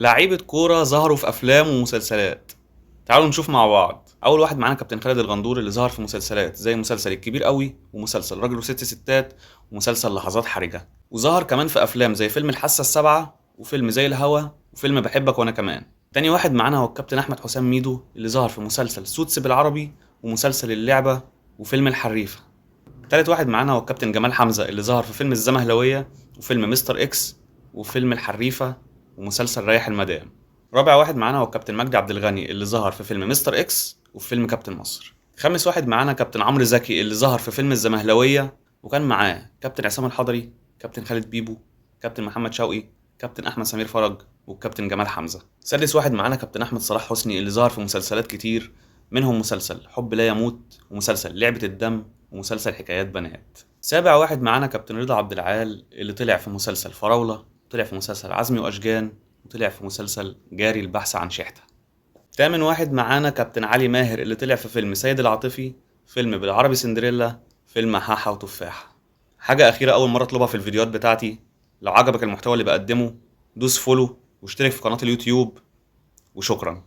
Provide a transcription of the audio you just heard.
لعيبة كورة ظهروا في أفلام ومسلسلات. تعالوا نشوف مع بعض. أول واحد معانا كابتن خالد الغندور اللي ظهر في مسلسلات زي مسلسل الكبير قوي ومسلسل راجل وست ستات ومسلسل لحظات حرجة، وظهر كمان في أفلام زي فيلم الحاسة السابعة وفيلم زي الهوا وفيلم بحبك وأنا كمان. تاني واحد معانا هو الكابتن أحمد حسام ميدو اللي ظهر في مسلسل سوتس بالعربي ومسلسل اللعبة وفيلم الحريفة. تالت واحد معانا هو الكابتن جمال حمزة اللي ظهر في فيلم الزمهلوية وفيلم مستر إكس وفيلم الحريفة ومسلسل ريح المدام. رابع واحد معانا هو الكابتن مجدي عبد الغني اللي ظهر في فيلم مستر إكس وفي فيلم كابتن مصر. خامس واحد معانا كابتن عمرو زكي اللي ظهر في فيلم الزمهلوية وكان معاه كابتن عصام الحضري، كابتن خالد بيبو، كابتن محمد شوقي، كابتن أحمد سمير فرج والكابتن جمال حمزة. سادس واحد معانا كابتن أحمد صلاح حسني اللي ظهر في مسلسلات كتير، منهم مسلسل حب لا يموت ومسلسل لعبة الدم ومسلسل حكايات بنات. سابع واحد معانا كابتن رضا عبد العال اللي طلع في مسلسل فراولة، طلع في مسلسل عزمي وأشجان، وطلع في مسلسل جاري البحث عن شحتة. تامن واحد معانا كابتن علي ماهر اللي طلع في فيلم سيد العاطفي، فيلم بالعربي سندريلا، فيلم حاحة وتفاحة. حاجة أخيرة أول مرة أطلبها في الفيديوهات بتاعتي، لو عجبك المحتوى اللي بقدمه دوس فولو واشترك في قناة اليوتيوب، وشكرا.